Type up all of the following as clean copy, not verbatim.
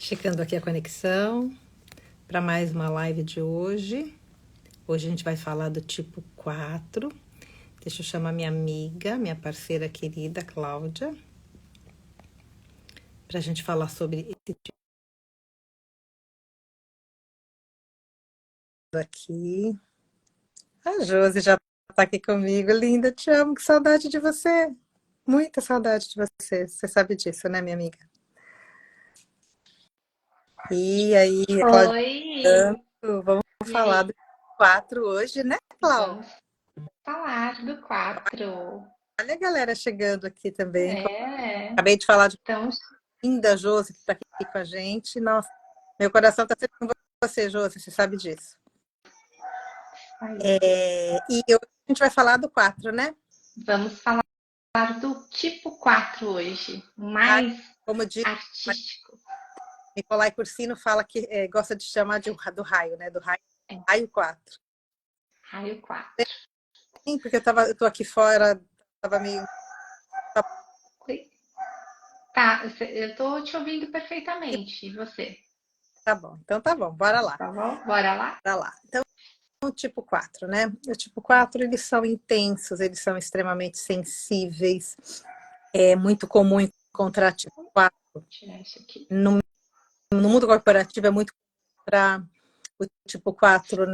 Checando aqui a conexão para mais uma live de hoje. Hoje a gente vai falar do tipo 4. Deixa eu chamar minha amiga, minha parceira querida, Cláudia, para a gente falar sobre esse tipo aqui. A Josi já está aqui comigo. Linda, te amo, que saudade de você. Muita saudade de você. Você sabe disso, né, minha amiga? E aí, a Cláudia, Oi! vamos E falar do aí? 4 hoje, né, Cláudia? Vamos falar do 4. Olha a galera chegando aqui também. É, Acabei de falar de então, linda Josi, que está aqui com a gente. Nossa, meu coração está sempre com você, Josi, você sabe disso. aí. E hoje a gente vai falar do 4, né? Vamos falar do tipo 4 hoje, Ai, mais como diz artístico. Nicolai Cursino, fala que gosta de chamar do raio, né? Do raio, É, raio 4. raio 4. Sim, porque eu tô aqui fora, estava meio. Tá, Oi? Tá, eu tô te ouvindo perfeitamente. E você? tá bom, então tá bom, bora lá. Tá bom? Bora lá? Bora lá. Então, o tipo 4, né? O tipo 4, eles são intensos, eles são extremamente sensíveis. É muito comum encontrar tipo 4 Vou tirar isso aqui. no mundo corporativo, é muito para o tipo 4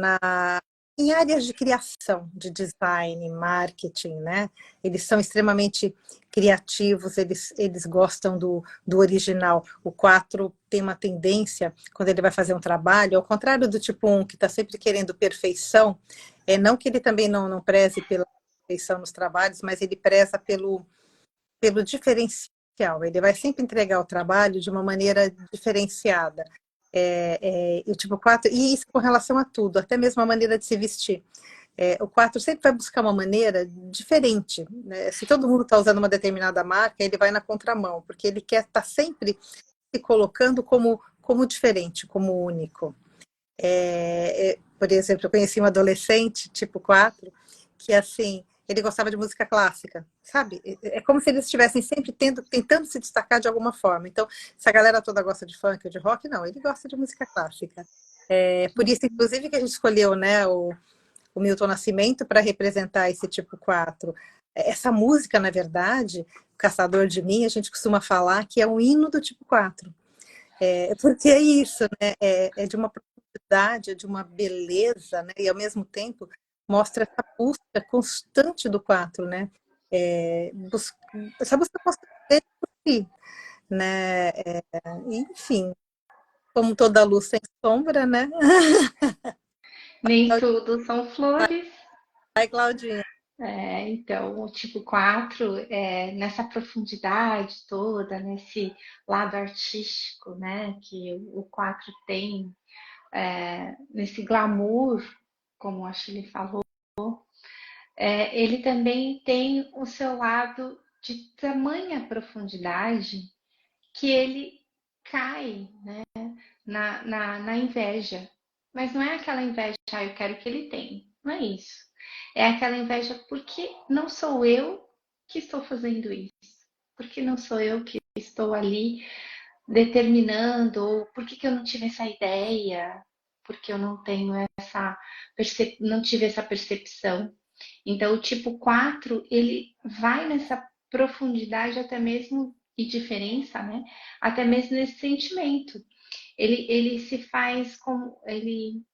em áreas de criação, de design, marketing, né? Eles são extremamente criativos, eles gostam do original. O 4 tem uma tendência, quando ele vai fazer um trabalho, ao contrário do tipo 1, que está sempre querendo perfeição, não que ele também não preze pela perfeição nos trabalhos, mas ele preza pelo diferencial. Ele vai sempre entregar o trabalho de uma maneira diferenciada. O tipo 4, e isso com relação a tudo, até mesmo a maneira de se vestir. O 4 sempre vai buscar uma maneira diferente, né? Se todo mundo está usando uma determinada marca, ele vai na contramão, porque ele quer estar sempre se colocando como diferente, como único. Por exemplo, eu conheci um adolescente, tipo 4, que assim, ele gostava de música clássica, sabe? É como se eles estivessem sempre tentando se destacar de alguma forma. Então, se a galera toda gosta de funk ou de rock, não, ele gosta de música clássica. Por isso, inclusive, que a gente escolheu, né, o Milton Nascimento para representar esse tipo 4. Essa música, na verdade, Caçador de Mim, a gente costuma falar que é um hino do tipo 4. Porque é isso, né? É de uma profundidade, é de uma beleza, né? E ao mesmo tempo mostra essa busca constante do 4, né? Essa busca constante dele por si, né? Enfim, como toda luz sem sombra, né? Nem tudo são flores. Ai, Claudinha. Então, o tipo 4 nessa profundidade toda, nesse lado artístico, né, que o 4 tem, nesse glamour, como a Shirley falou, ele também tem o seu lado de tamanha profundidade que ele cai, né, na inveja. Mas não é aquela inveja, eu quero que ele tenha. Não é isso. É aquela inveja porque não sou eu que estou fazendo isso. Porque não sou eu que estou ali determinando, ou por que eu não tive essa ideia, porque eu não tenho não tive essa percepção. Então, o tipo 4 ele vai nessa profundidade até mesmo e diferença, né? Até mesmo nesse sentimento. Ele se faz como ele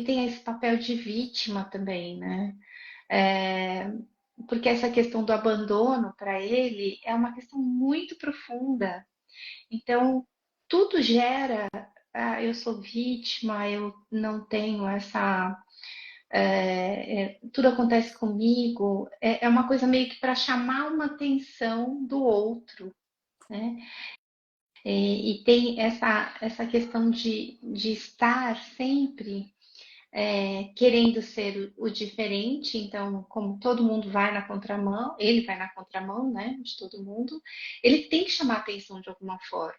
tem esse papel de vítima também, né? É, porque essa questão do abandono para ele é uma questão muito profunda. Então, tudo gera, eu sou vítima, eu não tenho essa. Tudo acontece comigo, é uma coisa meio que para chamar uma atenção do outro, né? E tem essa questão de estar sempre querendo ser o diferente, então, como todo mundo vai na contramão, ele vai na contramão, né, de todo mundo, ele tem que chamar atenção de alguma forma.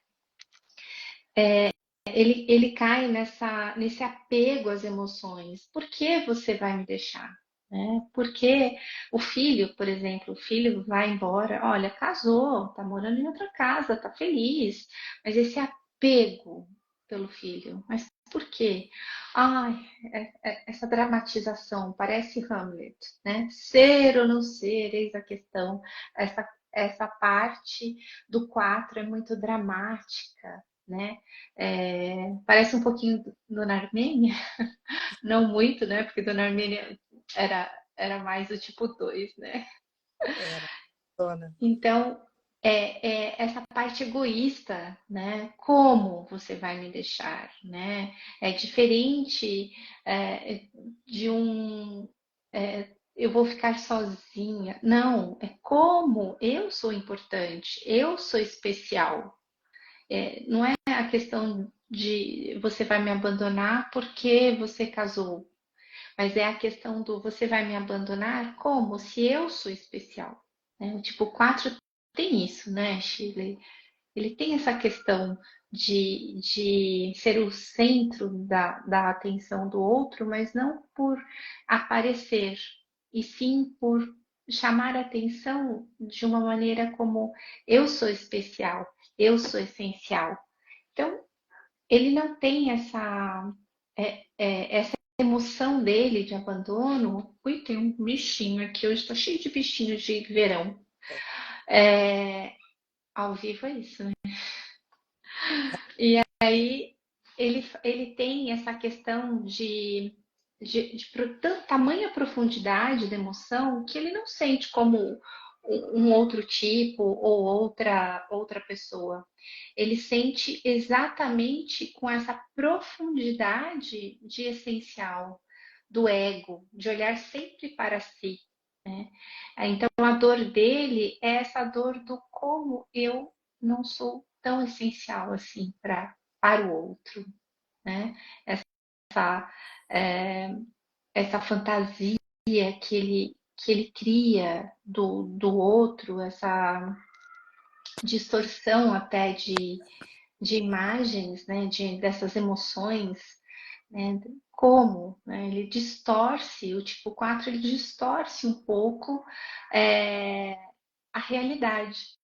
Ele cai nesse apego às emoções. Por que você vai me deixar? Né? Porque o filho, por exemplo, o filho vai embora, olha, casou, tá morando em outra casa, tá feliz, mas esse apego. pelo filho. Mas por quê? Ai, essa dramatização, parece Hamlet, né? Ser ou não ser, eis a questão. Essa parte do 4 é muito dramática, né? Parece um pouquinho Dona Armênia, não muito, né? Porque Dona Armênia era mais o tipo 2, né? Era, dona. Então, essa parte egoísta, né? Como você vai me deixar, né? É diferente de eu vou ficar sozinha. Não, é como eu sou importante, eu sou especial. Não é a questão de você vai me abandonar porque você casou, mas é a questão do você vai me abandonar como se eu sou especial. Né? O tipo 4 tem isso, né, Shirley? Ele tem essa questão de ser o centro da atenção do outro, mas não por aparecer, e sim por chamar a atenção de uma maneira como eu sou especial, eu sou essencial. Então, ele não tem essa emoção dele de abandono. Ui, tem um bichinho aqui, hoje está cheio de bichinhos de verão. É, ao vivo é isso, né? E aí ele tem essa questão de tamanha profundidade da emoção que ele não sente como um outro tipo ou outra pessoa. Ele sente exatamente com essa profundidade de essencial do ego, de olhar sempre para si. Né? Então a dor dele é essa dor do como eu não sou tão essencial assim para o outro, né? Essa, é, essa fantasia que ele cria do outro, essa distorção até de imagens, né? Dessas emoções, né? Como, né? Ele distorce, o tipo 4 ele distorce um pouco a realidade.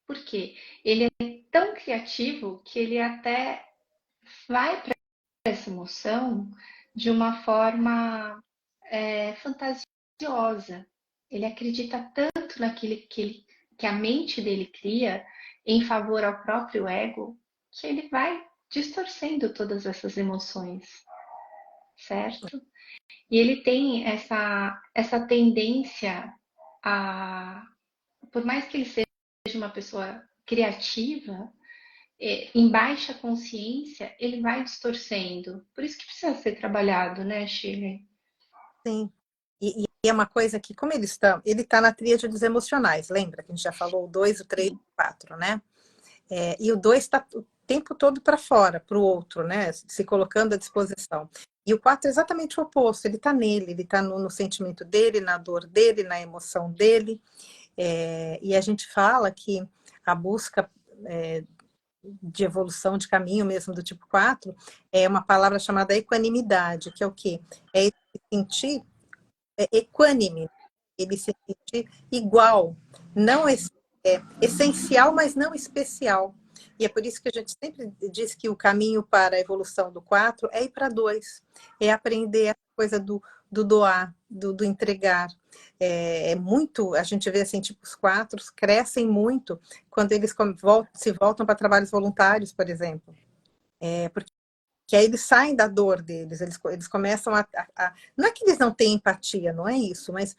Por quê? Ele é tão criativo que ele até vai para essa emoção de uma forma fantasiosa. Ele acredita tanto naquilo que a mente dele cria em favor ao próprio ego que ele vai distorcendo todas essas emoções, certo? E ele tem essa tendência a, por mais que ele seja uma pessoa criativa, em baixa consciência, ele vai distorcendo. Por isso que precisa ser trabalhado, né, Shirley? Sim. E é uma coisa que, como ele está na tríade dos emocionais, lembra que a gente já falou o 2, o 3 e o 4, né? E o 2 está o tempo todo para fora, para o outro, né? Se colocando à disposição. E o 4 é exatamente o oposto, ele está nele, ele está no sentimento dele, na dor dele, na emoção dele. E a gente fala que a busca de evolução de caminho mesmo do tipo 4 é uma palavra chamada equanimidade, que é o quê? É sentir equânime, ele se sentir igual, não essencial, mas não especial. E é por isso que a gente sempre diz que o caminho para a evolução do 4 é ir para 2, é aprender a coisa do doar, do entregar. Muito, a gente vê assim, tipo, os 4 crescem muito quando eles se voltam para trabalhos voluntários, por exemplo. Porque que aí eles saem da dor deles, eles começam não é que eles não têm empatia, não é isso, mas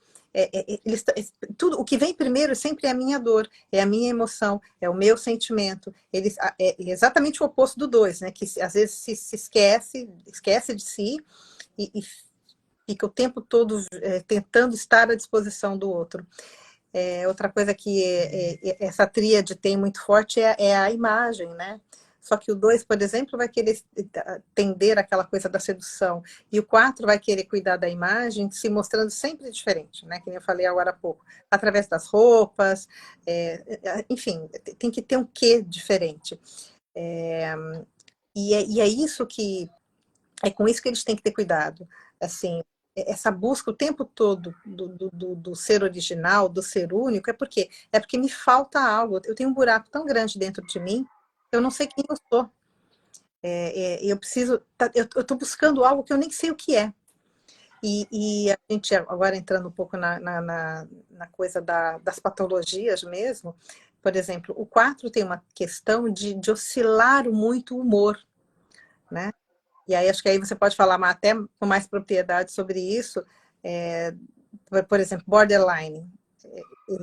tudo o que vem primeiro sempre é a minha dor, é a minha emoção, é o meu sentimento. É exatamente o oposto do 2, né? Que às vezes se esquece de si e fica o tempo todo tentando estar à disposição do outro. Outra coisa que essa tríade tem muito forte é a imagem, né? Só que o 2, por exemplo, vai querer tender aquela coisa da sedução. E o 4 vai querer cuidar da imagem, se mostrando sempre diferente, né? Que nem eu falei agora há pouco. Através das roupas, enfim, tem que ter um quê diferente. E é isso que... É com isso que eles têm que ter cuidado. Assim, essa busca o tempo todo do ser original, do ser único, é porque me falta algo. Eu tenho um buraco tão grande dentro de mim, eu não sei quem eu sou. Eu preciso, eu estou buscando algo que eu nem sei o que é. E a gente, agora entrando um pouco na coisa das patologias mesmo, por exemplo, o 4 tem uma questão de oscilar muito o humor, né? E aí acho que aí você pode falar até com mais propriedade sobre isso. É, por exemplo, borderline. É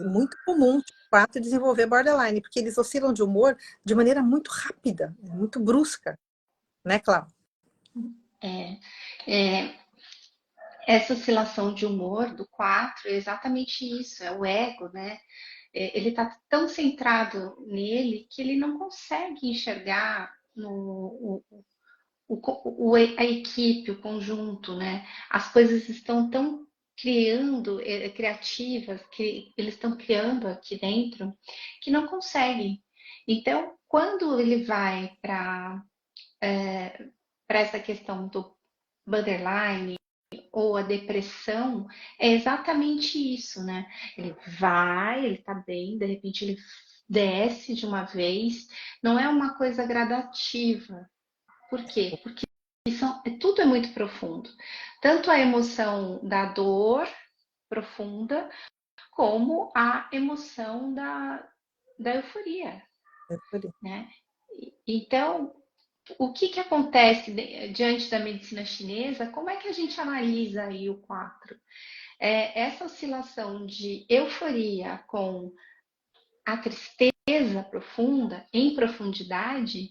muito comum o 4 desenvolver borderline, porque eles oscilam de humor de maneira muito rápida, muito brusca, né, Cláudia? É, é, essa oscilação de humor do 4 é exatamente isso, é o ego, né? Ele está tão centrado nele que ele não consegue enxergar a equipe, o conjunto, né? As coisas estão tão criativas, que eles estão criando aqui dentro, que não conseguem. Então, quando ele vai para essa questão do borderline ou a depressão, é exatamente isso, né? Ele tá bem, de repente ele desce de uma vez, não é uma coisa gradativa. Por quê? Porque tudo é muito profundo. Tanto a emoção da dor profunda, como a emoção da euforia, né? Então, o que acontece diante da medicina chinesa? Como é que a gente analisa aí o 4? Essa oscilação de euforia com a tristeza profunda, em profundidade,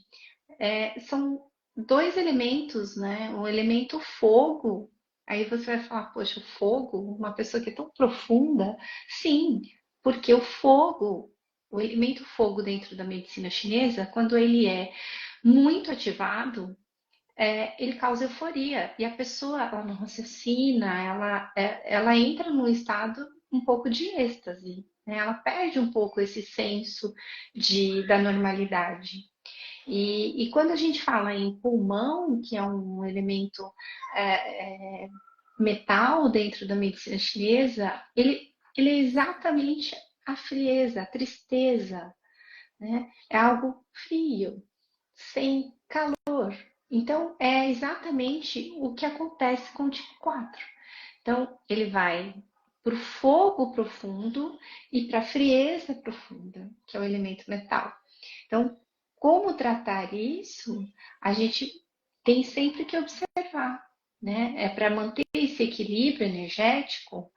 são dois elementos, né? O elemento fogo. Aí você vai falar, poxa, o fogo, uma pessoa que é tão profunda. Sim, porque o fogo, o elemento fogo dentro da medicina chinesa, quando ele é muito ativado, ele causa euforia. E a pessoa, ela não raciocina, ela entra num estado um pouco de êxtase, né? Ela perde um pouco esse senso da normalidade. E quando a gente fala em pulmão, que é um elemento é, é, metal dentro da medicina chinesa, ele é exatamente a frieza, a tristeza, né? É algo frio, sem calor. Então, é exatamente o que acontece com o tipo 4. Então, ele vai para o fogo profundo e para a frieza profunda, que é o elemento metal. Então, como tratar isso, a gente tem sempre que observar, né? Para manter esse equilíbrio energético,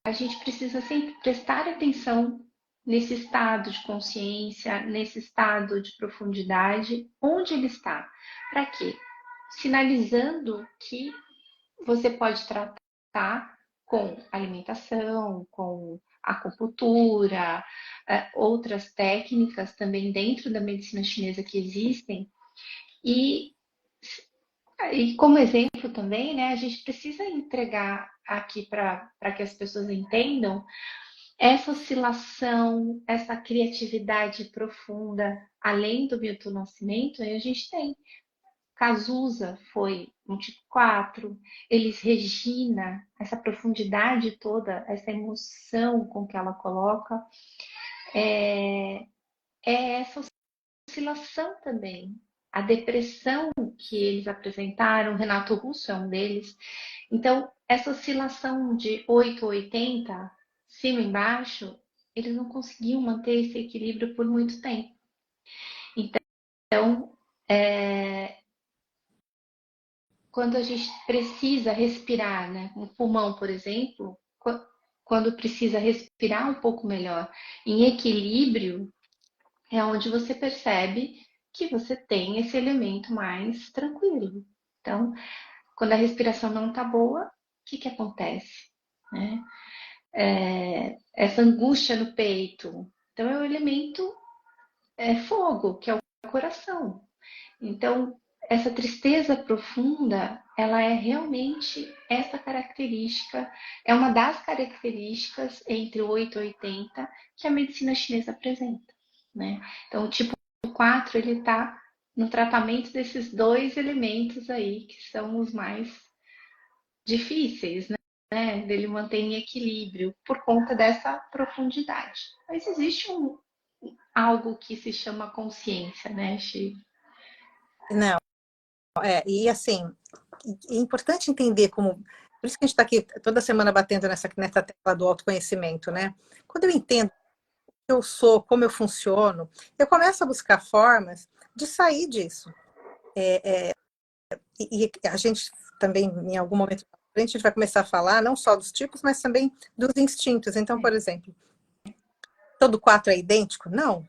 a gente precisa sempre prestar atenção nesse estado de consciência, nesse estado de profundidade, onde ele está. Para quê? Sinalizando que você pode tratar com alimentação, com acupuntura, outras técnicas também dentro da medicina chinesa que existem. E, e como exemplo também, né, a gente precisa entregar aqui para que as pessoas entendam essa oscilação, essa criatividade profunda, além do Milton Nascimento, aí a gente tem. Cazuza foi um tipo 4, Elis Regina, essa profundidade toda, essa emoção com que ela coloca, é essa oscilação também. A depressão que eles apresentaram, Renato Russo é um deles. Então, essa oscilação de 8 ou 80, cima e embaixo, eles não conseguiam manter esse equilíbrio por muito tempo. Então, quando a gente precisa respirar, né? O pulmão, por exemplo, quando precisa respirar um pouco melhor, em equilíbrio, é onde você percebe que você tem esse elemento mais tranquilo. Então, quando a respiração não está boa, o que acontece? Né? Essa angústia no peito. Então, é o elemento fogo, que é o coração. Então, essa tristeza profunda, ela é realmente essa característica, é uma das características entre o 8 e 80 que a medicina chinesa apresenta, né? Então, o tipo 4, ele está no tratamento desses dois elementos aí, que são os mais difíceis, né? Dele manter em equilíbrio, por conta dessa profundidade. Mas existe algo que se chama consciência, né, Chico? Não, e assim, é importante entender como. Por isso que a gente está aqui toda semana batendo nessa tecla do autoconhecimento, né? Quando eu entendo quem eu sou, como eu funciono, eu começo a buscar formas de sair disso. E a gente também, em algum momento da frente, a gente vai começar a falar não só dos tipos, mas também dos instintos. Então, por exemplo, todo 4 é idêntico? Não.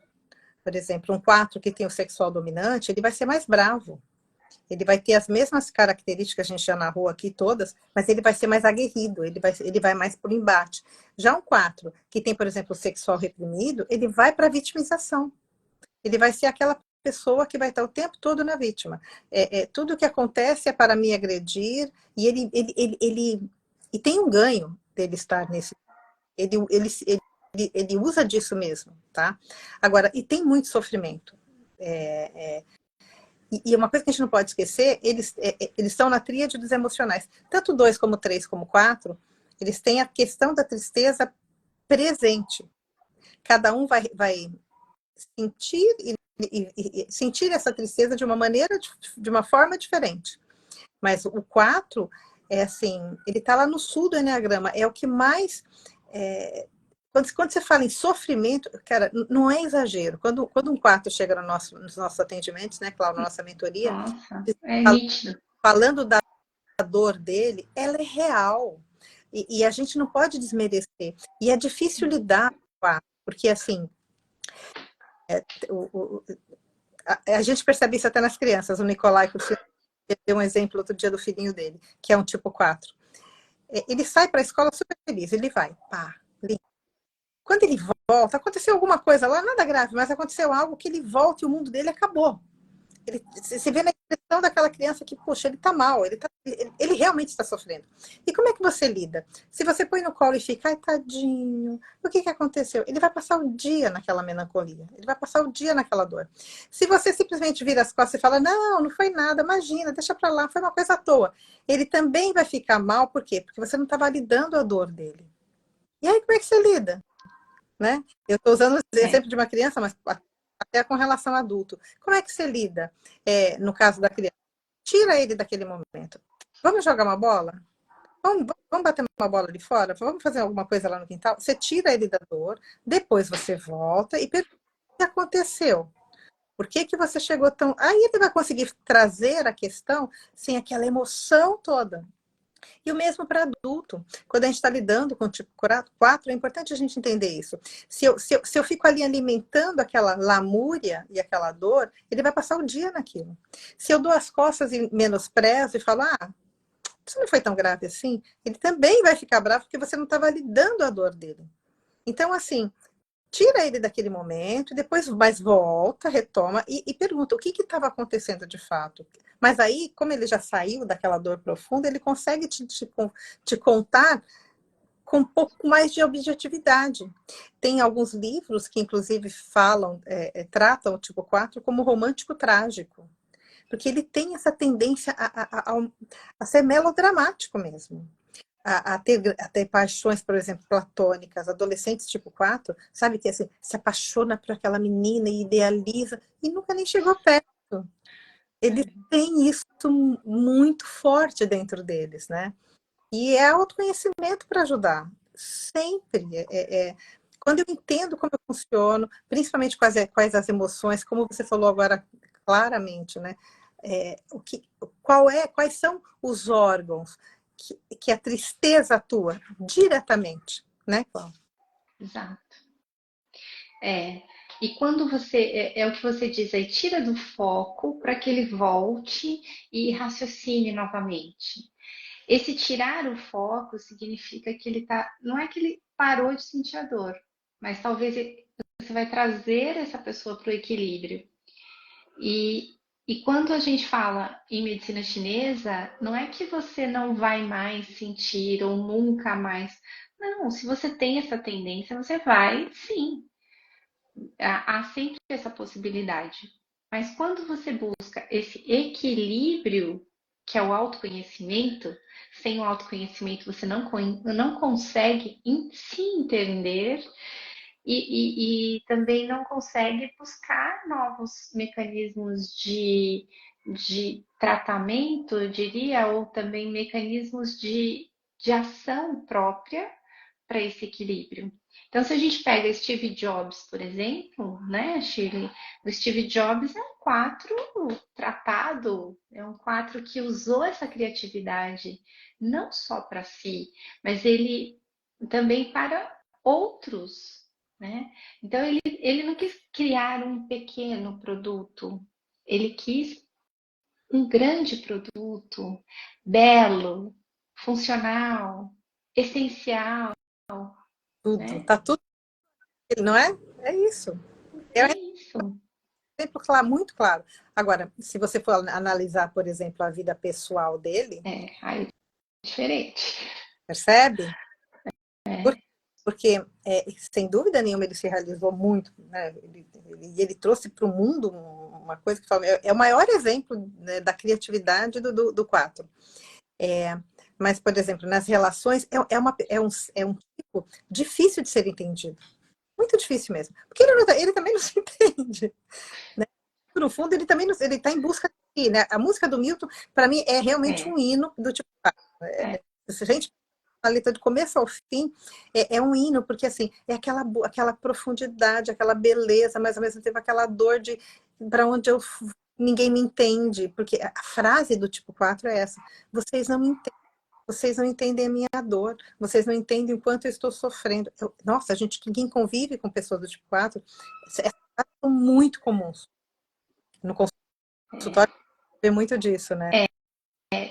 Por exemplo, um 4 que tem o sexual dominante, ele vai ser mais bravo. Ele vai ter as mesmas características que a gente já narrou aqui todas, mas ele vai ser mais aguerrido, ele vai mais para o embate. Já um 4 que tem, por exemplo, o sexual reprimido, ele vai para a vitimização. Ele vai ser aquela pessoa que vai estar o tempo todo na vítima. Tudo o que acontece é para me agredir, e e tem um ganho dele estar nesse. Ele usa disso mesmo, tá? Agora, e tem muito sofrimento. E uma coisa que a gente não pode esquecer, eles estão na tríade dos emocionais. Tanto 2 como 3 como 4, eles têm a questão da tristeza presente. Cada um vai sentir sentir essa tristeza de uma maneira, de uma forma diferente. Mas o 4 é assim, ele está lá no sul do Enneagrama, é o que mais. Quando você fala em sofrimento, cara, não é exagero. Quando um 4 chega nos nossos atendimentos, né, Cláudia, na nossa mentoria, Nossa, é nítido. falando da dor dele, ela é real. E a gente não pode desmerecer. E é difícil lidar com a, porque assim, a gente percebe isso até nas crianças. O Nicolai deu um exemplo outro dia do filhinho dele, que é um tipo 4. Ele sai para a escola super feliz, ele vai, pá, quando ele volta, aconteceu alguma coisa lá, nada grave, mas aconteceu algo que ele volta e o mundo dele acabou. Você vê na expressão daquela criança que, poxa, ele está mal, ele realmente está sofrendo. E como é que você lida? Se você põe no colo e fica, ai, tadinho, o que aconteceu? Ele vai passar o dia naquela melancolia, ele vai passar o dia naquela dor. Se você simplesmente vira as costas e fala, não, não foi nada, imagina, deixa para lá, foi uma coisa à toa. Ele também vai ficar mal, por quê? Porque você não está validando a dor dele. E aí, como é que você lida? Né? Eu estou usando o exemplo de uma criança, mas até com relação a adulto. Como é que você lida, no caso da criança? Tira ele daquele momento. Vamos jogar uma bola? Vamos bater uma bola ali fora? Vamos fazer alguma coisa lá no quintal? Você tira ele da dor, depois você volta e pergunta o que aconteceu. Por que você chegou tão... Aí ele vai conseguir trazer a questão sem aquela emoção toda. E o mesmo para adulto. Quando a gente está lidando com o tipo 4, é importante a gente entender isso. Se eu fico ali alimentando aquela lamúria e aquela dor, ele vai passar o dia naquilo. Se eu dou as costas e menosprezo e falo, isso não foi tão grave assim, ele também vai ficar bravo porque você não está validando a dor dele. Então, assim, tira ele daquele momento, depois mais volta, retoma e pergunta o que estava acontecendo de fato. Mas aí, como ele já saiu daquela dor profunda, ele consegue te contar com um pouco mais de objetividade. Tem alguns livros que, inclusive, tratam o tipo 4 como romântico trágico, porque ele tem essa tendência a ser melodramático mesmo. A ter paixões, por exemplo, platônicas, adolescentes tipo 4, sabe, que assim, se apaixona por aquela menina e idealiza e nunca nem chegou perto. Eles têm isso muito forte dentro deles, né? E é autoconhecimento para ajudar, sempre. Quando eu entendo como eu funciono, principalmente quais as emoções, como você falou agora claramente, né? Quais são os órgãos que a tristeza atua diretamente, né, Cláudia? Exato. E quando é o que você diz aí, tira do foco para que ele volte e raciocine novamente. Esse tirar o foco significa que ele tá, não é que ele parou de sentir a dor, mas talvez você vai trazer essa pessoa para o equilíbrio. E quando a gente fala em medicina chinesa, não é que você não vai mais sentir ou nunca mais. Não, se você tem essa tendência, você vai sim. Há sempre essa possibilidade. Mas quando você busca esse equilíbrio, que é o autoconhecimento, sem o autoconhecimento você não consegue se entender e também não consegue buscar criar novos mecanismos de tratamento, eu diria, ou também mecanismos de ação própria para esse equilíbrio. Então, se a gente pega Steve Jobs, por exemplo, né, Shirley? O Steve Jobs é um 4 tratado, é um 4 que usou essa criatividade não só para si, mas ele também para outros, né? Então, ele não quis criar um pequeno produto, ele quis um grande produto, belo, funcional, essencial, Tudo, né? tá tudo, não é? É isso. É É um isso. exemplo claro, muito claro. Agora, se você for analisar, por exemplo, a vida pessoal dele, Aí é diferente. percebe? Por- É, Porque, sem dúvida nenhuma, ele se realizou muito, né? Ele trouxe para o mundo uma coisa que fala, é o maior exemplo, né, da criatividade do 4. É, mas, por exemplo, nas relações, é um tipo difícil de ser entendido. Muito difícil mesmo. Porque ele também não se entende. Né? No fundo, ele também ele está em busca de si, né? A música do Milton, para mim, é realmente é, um hino do tipo. é, Se a gente a letra de começo ao fim é um hino, porque assim, é aquela profundidade, aquela beleza, mas ao mesmo tempo aquela dor de para onde ninguém me entende, porque a frase do tipo 4 é essa: vocês não me entendem. Vocês não entendem a minha dor, vocês não entendem o quanto eu estou sofrendo. Nossa, quem convive com pessoas do tipo 4, essas frases são muito comuns. No consultório, vê muito disso, né?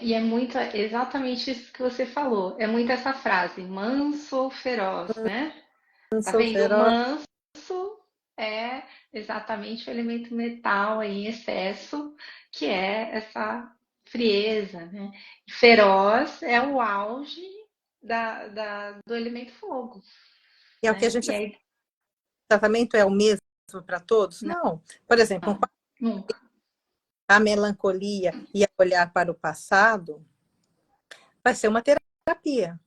e é muito exatamente isso que você falou. É muito essa frase, manso ou feroz, né? Eu Tá sou vendo? O feroz. manso é exatamente o elemento metal em excesso, que é essa frieza, né? Feroz é o auge do elemento fogo, E é o que a né? gente E fala, aí, o tratamento é o mesmo para todos? não, Não. Por exemplo, nunca. a melancolia e a olhar para o passado vai ser uma terapia.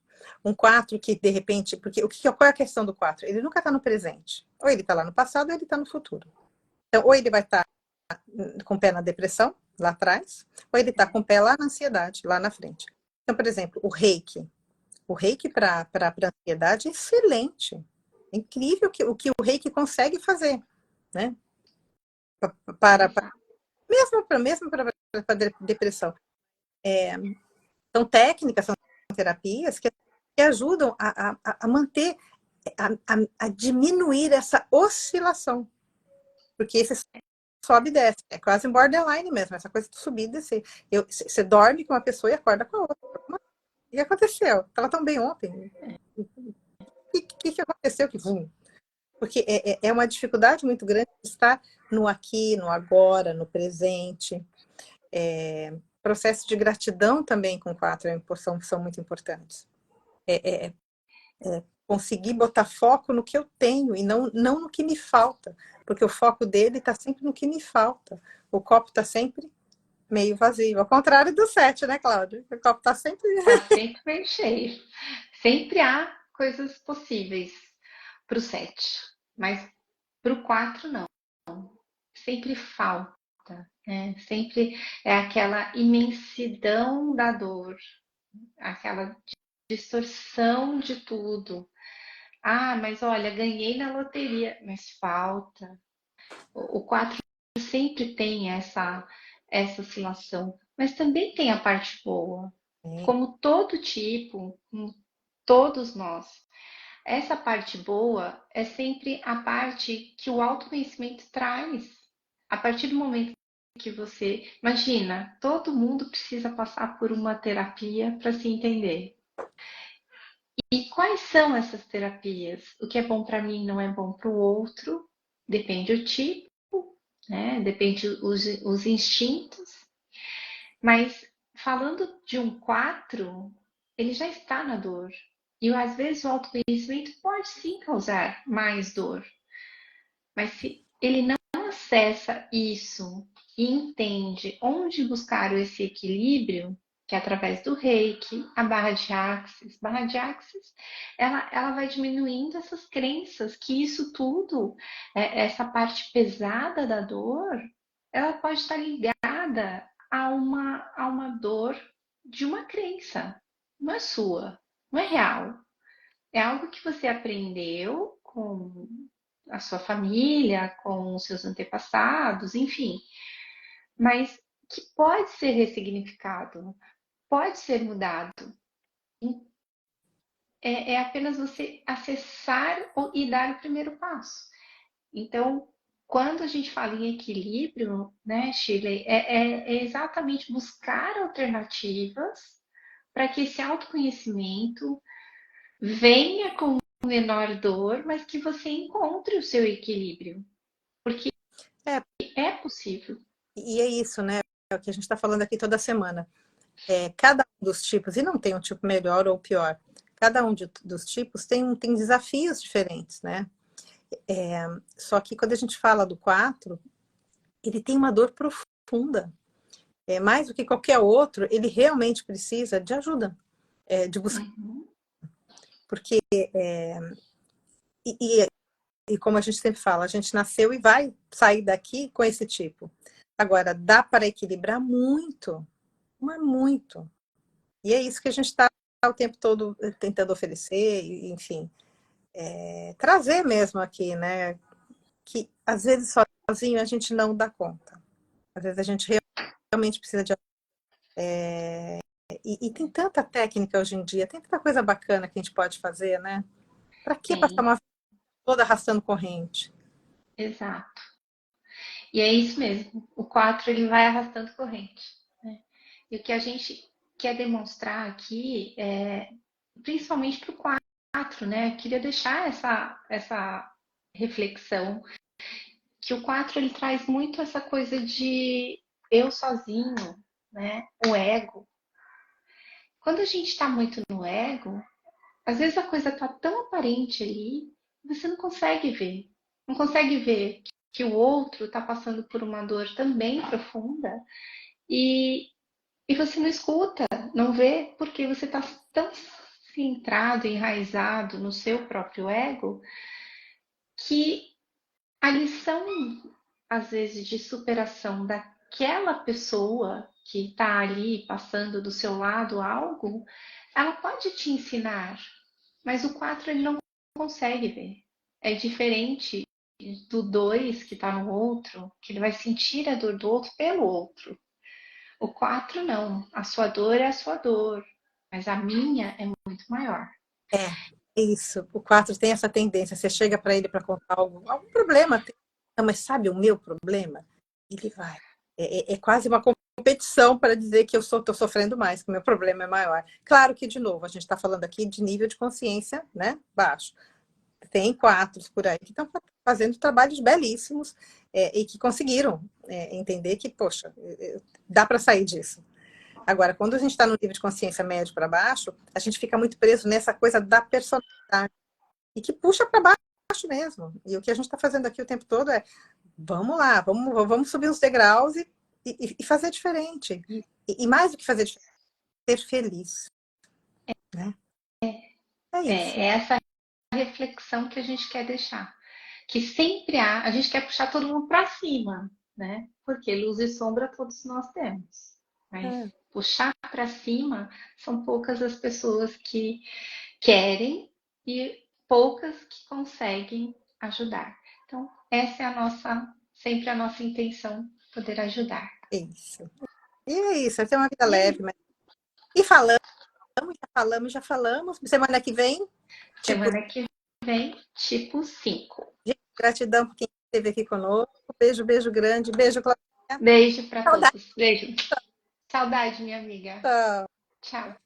Um 4 que, de repente, porque qual é a questão do 4? Ele nunca está no presente. Ou ele está lá no passado, ou ele está no futuro. Então, ou ele vai estar com o pé na depressão, lá atrás, ou ele está com o pé lá na ansiedade, lá na frente. Então, por exemplo, o reiki. O reiki para a ansiedade é excelente. É incrível o reiki consegue fazer, né? Para, mesmo para depressão. São técnicas, são terapias que ajudam a manter, a diminuir essa oscilação. Porque esse sobe e desce. É quase um borderline mesmo, essa coisa de subir e descer. Você dorme com uma pessoa e acorda com a outra. O que aconteceu? Estava tão bem ontem. O que aconteceu? Porque é uma dificuldade muito grande estar no aqui, no agora, no presente. Processo de gratidão também com 4 são muito importantes. Conseguir botar foco no que eu tenho e não no que me falta. Porque o foco dele está sempre no que me falta. O copo está sempre meio vazio. Ao contrário do 7, né, Cláudia? O copo está sempre. Tá sempre meio cheio. Sempre há coisas possíveis para o 7, mas para o 4 não. Sempre falta, né? Sempre é aquela imensidão da dor, aquela distorção de tudo. Ah, mas olha, ganhei na loteria, mas falta. O 4 sempre tem essa oscilação, mas também tem a parte boa. Como todo tipo, como todos nós. Essa parte boa é sempre a parte que o autoconhecimento traz. A partir do momento que você. Imagina, todo mundo precisa passar por uma terapia para se entender. E quais são essas terapias? O que é bom para mim não é bom para o outro, depende do tipo, né? Depende os instintos. Mas falando de um 4, ele já está na dor. E às vezes o autoconhecimento pode sim causar mais dor. Mas se ele não acessa isso e entende onde buscar esse equilíbrio, que é através do reiki, a barra de axis. Barra de axis, ela vai diminuindo essas crenças, que isso tudo, essa parte pesada da dor, ela pode estar ligada a uma dor de uma crença, não é sua, não é real. É algo que você aprendeu com a sua família, com os seus antepassados, enfim, mas que pode ser ressignificado, pode ser mudado. É apenas você acessar e dar o primeiro passo. Então, quando a gente fala em equilíbrio, né, Shirley, é exatamente buscar alternativas para que esse autoconhecimento venha com menor dor, mas que você encontre o seu equilíbrio, porque É, é possível. e é isso, né? É o que a gente está falando aqui toda semana. Cada um dos tipos, e não tem um tipo melhor ou pior, cada um dos tipos tem desafios diferentes, né? Só que quando a gente fala do 4, ele tem uma dor profunda. Mais do que qualquer outro, ele realmente precisa de ajuda, de buscar. Uhum. Porque, e, e como a gente sempre fala, a gente nasceu e vai sair daqui com esse tipo. Agora, dá para equilibrar muito, mas muito. E é isso que a gente está o tempo todo tentando oferecer, enfim, trazer mesmo aqui, né? Que às vezes sozinho a gente não dá conta. Às vezes a gente realmente precisa de. E tem tanta técnica hoje em dia, tem tanta coisa bacana que a gente pode fazer, né? Para que passar Tem, uma vida toda arrastando corrente? exato. E é isso mesmo. O 4 ele vai arrastando corrente. Né? E o que a gente quer demonstrar aqui, principalmente para o 4, né? Eu queria deixar essa reflexão, que o 4 ele traz muito essa coisa de eu sozinho, né? O ego. Quando a gente está muito no ego, às vezes a coisa está tão aparente ali, você não consegue ver. Não consegue ver que o outro está passando por uma dor também profunda e, e você não escuta, não vê, porque você está tão centrado, enraizado no seu próprio ego, que a lição, às vezes, de superação daquela pessoa que está ali passando do seu lado algo, ela pode te ensinar, mas o 4 ele não consegue ver. É diferente do 2 que está no outro, que ele vai sentir a dor do outro pelo outro. O 4 não. A sua dor é a sua dor, mas a minha é muito maior. Isso. O 4 tem essa tendência. Você chega para ele para contar algum problema. Não, mas sabe o meu problema? Ele vai. É quase uma competição para dizer que eu estou sofrendo mais, que o meu problema é maior. Claro que, de novo, a gente está falando aqui de nível de consciência, né, baixo. Tem 4 por aí que estão fazendo trabalhos belíssimos e que conseguiram entender que, poxa, dá para sair disso. Agora, quando a gente está no nível de consciência médio para baixo, a gente fica muito preso nessa coisa da personalidade e que puxa para baixo mesmo. E o que a gente está fazendo aqui o tempo todo é vamos lá, vamos subir os degraus e fazer diferente. E mais do que fazer diferente, ser feliz. Né? É isso. É essa reflexão que a gente quer deixar. Que sempre a gente quer puxar todo mundo para cima, né? Porque luz e sombra todos nós temos. Mas É. puxar para cima são poucas as pessoas que querem e poucas que conseguem ajudar. Então, essa é sempre a nossa intenção, poder ajudar. Isso. E é isso, é ter uma vida E leve. aí, E já falamos. Semana que vem, tipo, semana que vem, tipo 5. gratidão por quem esteve aqui conosco. Beijo, beijo grande. Beijo, Cláudia. Beijo para Saudade. todos. Beijo. Saudade, minha amiga. Tchau. Tchau.